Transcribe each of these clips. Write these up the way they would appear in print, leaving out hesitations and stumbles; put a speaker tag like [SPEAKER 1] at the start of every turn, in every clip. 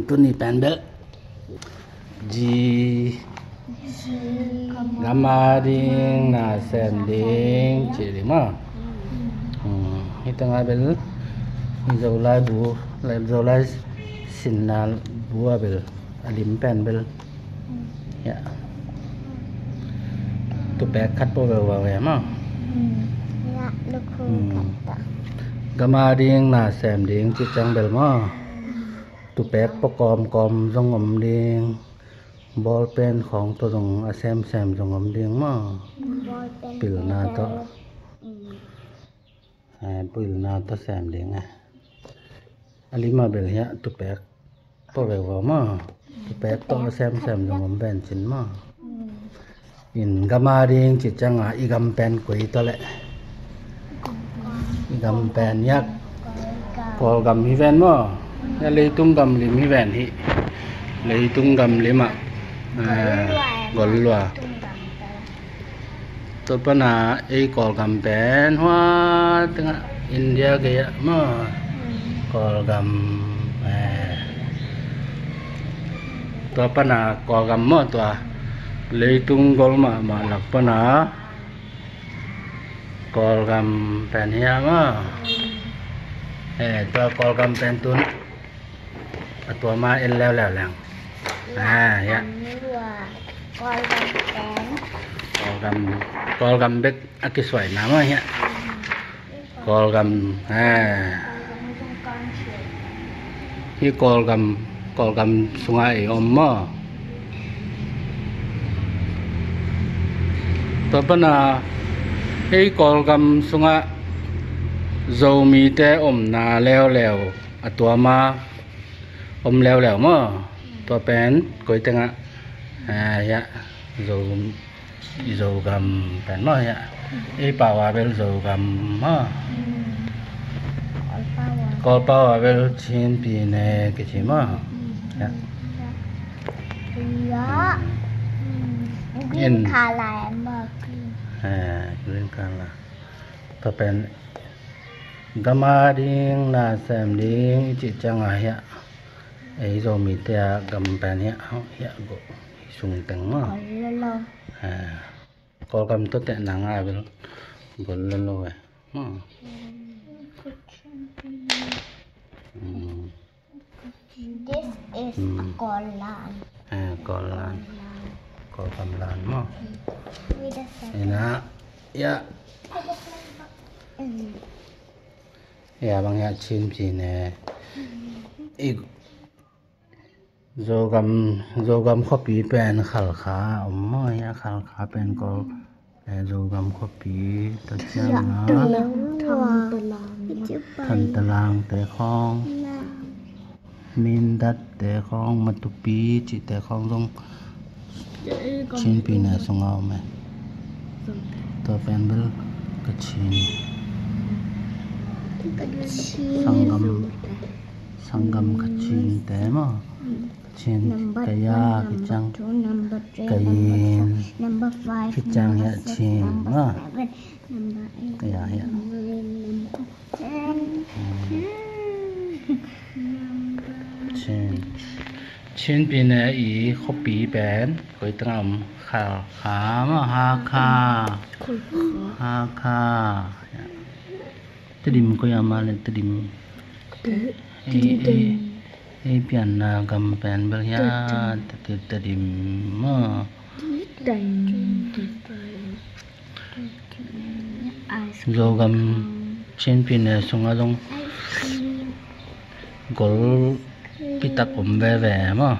[SPEAKER 1] Tuni Penbel Ji Gamading na sending chỉ mà cái tengah bel dầu lai bu lai dầu lai xin na bua bel alim pen bel ya tu bek kat po bel wa mà
[SPEAKER 2] ya được
[SPEAKER 1] Gamading na sending chỉ chẳng bel mà tu bek po com rong om ding ball pen ของตัวตรงแซมตรงอมเดียงมาปิลนาตัวปิลนาตัวแซมเดียงอันนี้มาเบลเฮียตุแปกพอเบลว่ามาตุแปกตัวแซมตรงอมเบนจินมาอินกามาเดียงจิตจังอีกำเป็นกุยตัวแหละอีกำเป็นยักพอกำฮิแวนมาเลยตุ้งกำลิมฮิแวนฮิเลยตุ้งกำลิมะgol lua to pana ei kol gam pen hoa tengah India gaya ma kol gam to pana kol gam ma to leitung gol ma lak pana kol gam pen hia ma to kol gam pen tun to ma en leo lang ya kol gam bek akiswai nama ya kol gam hi kol gam sungai omma to pana hi kol gam sunga zomi te om na leo atwa ma om leo ma to pen koi tenga ya dầu gầm pen ma ya e pawa bel dầu gam ma kol pawa bel chin pi ne ke chi ma ya
[SPEAKER 2] in kala ma
[SPEAKER 1] green kala to pen gamading na sam ding chi chang ya ấy rồi mình ta cầm bàn hiện go sung teng mà có cầm tốt tệ nắng ai bên bốn lần rồi mà
[SPEAKER 2] this is kolan
[SPEAKER 1] kolan có cầm lan mà này nè ya bằng hạt chim gì nè dầu gam copy pen khal kha omma ya khal kha pen ko dầu gam copy ta chang na than talang te khong min dat te khong matupi chi te khong dong chin pi na songa me to pen bel ka chin sangam ka chin te ma chin kaya kicang kayin kicang ya chin ma kaya ya chin pina i copy pen koi tram kha ma ha kha tedim ko amale tedim pian gam pen bel ya tedim ma zo gam chen pin sunga dong gol pitak ve ma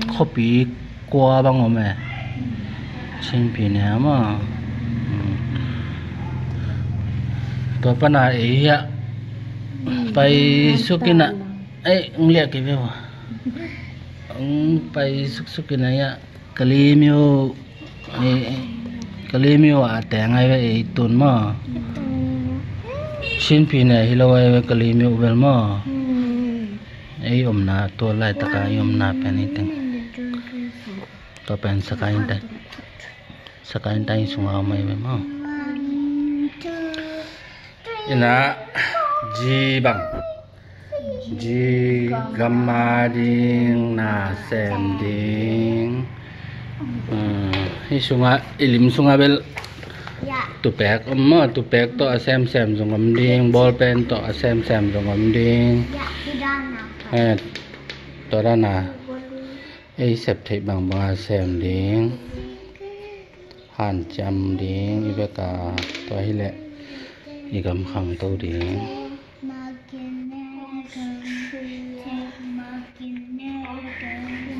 [SPEAKER 1] copy qua bang ome chen pin ma to pana ya pai sukina ngeliat ke bewa pai sukina ya kalimio ate ngai ve tun ma shin pi ne hilawai ve kalimio bel ma omna to lai taka omna pen iteng to pen sakain tai sunga mai ve ma ina G gamma ding na sem ding. Hi sunga ilim sunga bel
[SPEAKER 2] dạ
[SPEAKER 1] tupek tupek to sem zongam ding ball pen to sem zongam ding.
[SPEAKER 2] dạ đi ra nào
[SPEAKER 1] To ra na ei sep thei bang ba sem ding han cham ding ibeka to hi le igam khang to ding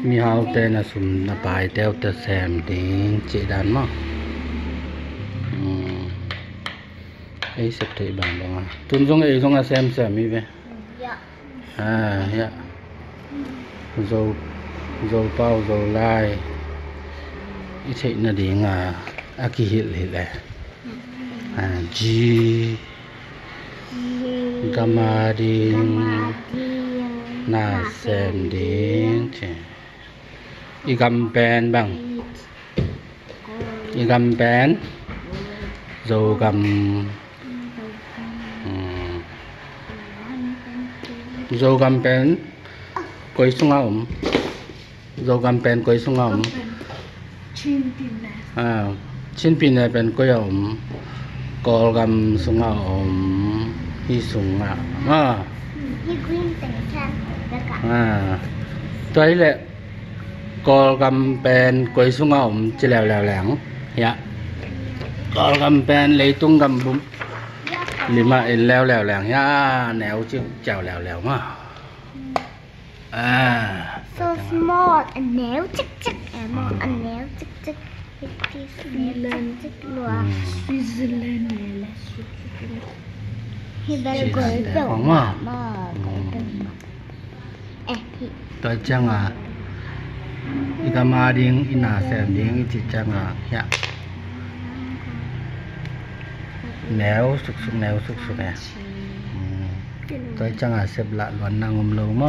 [SPEAKER 1] mi hao te na sum na pai teo te sem ding chỉ đàn mà ei sep thei bang ba tun jong ei jong a sem mi ve
[SPEAKER 2] dạ
[SPEAKER 1] ya dầu bao dầu lai ít chị là đi ngà aki hit lệ G gamma đi na sem đến i gam pen bằng i gam pen dầu gam dầu gam pen quấy xuống ống dầu gam pen quấy xuống ống chín pin này pen quấy ống col gam xuống ống hi xuống
[SPEAKER 2] đi green tỉnh sang tất cả
[SPEAKER 1] tôi lệ col gam pen quấy xuống ống chỉ lèo lẻng ya col gam pen lấy tung gam bún lima lèo lẻng ya néo chứ chèo lèo mà
[SPEAKER 2] so small and nail chick chick and nail chick chick Switzerland he better go to
[SPEAKER 1] tôi chăng igama ding ina sem ding chỉ chăng ya néo suk suk nè tôi chăng xếp lại loạn năng lâu mà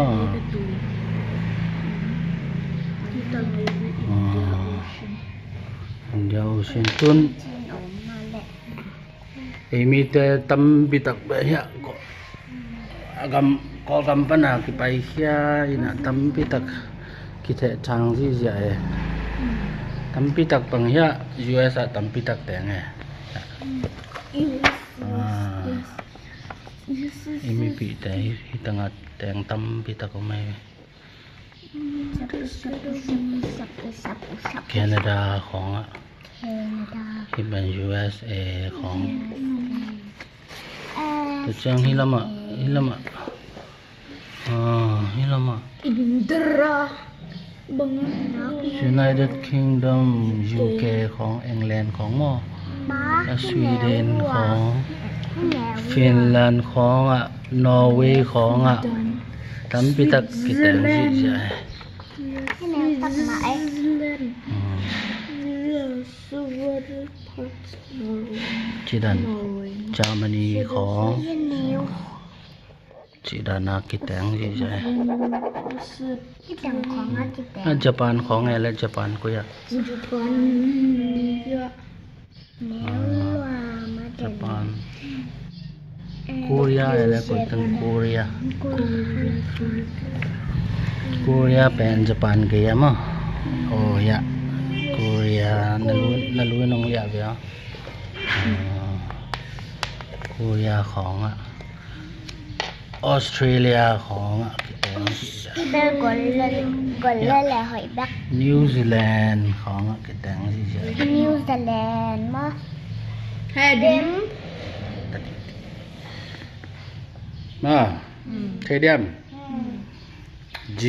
[SPEAKER 1] dâu xin tuân emi te tâm bị tắc bể ya có gam pana ki pai khia ina tâm bị tắc ki thể thang gì vậy tâm bị tắc bằng ya US tâm bị tắc teng emi bị teng hitanga teng tâm bị tắc mai Canada ของที่เป็น USA ของแต่จังฮิลามะ
[SPEAKER 2] Indra
[SPEAKER 1] United Kingdom UK ของ England ของหม้อและสวีเดนของฟินแลนด์ของนอร์เวย์ของตั้มพิทักษ์กิจแต่งที่ใหญ่
[SPEAKER 2] cái nào tắt mãi
[SPEAKER 1] chỉ đàn Germany có chỉ đàn cái tiếng gì vậy
[SPEAKER 2] cái đằng khoảng á cái
[SPEAKER 1] Japan có nghe là Japan của ya Japan Korea là của thằng Korea pen Japan kia mà ya Korea nó luôn nông ya vậy Korea ของ Australia ของ
[SPEAKER 2] cái bên gọi là hỏi Bắc
[SPEAKER 1] New Zealand ของ cái tiếng gì vậy
[SPEAKER 2] New Zealand mà điểm
[SPEAKER 1] thế điểm G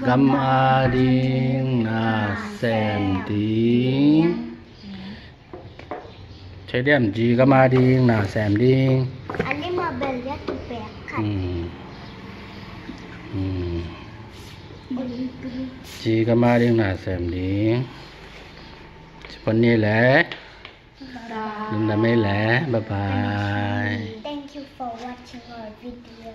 [SPEAKER 1] gamma ding na sem ding thế điểm G gamma ding na sem ding
[SPEAKER 2] anh ấy mà bền rất tụt bẹt
[SPEAKER 1] G gamma ding na sem ding phần này lẽ đừng làm mấy lẽ bye bye
[SPEAKER 2] Thank you for watching our video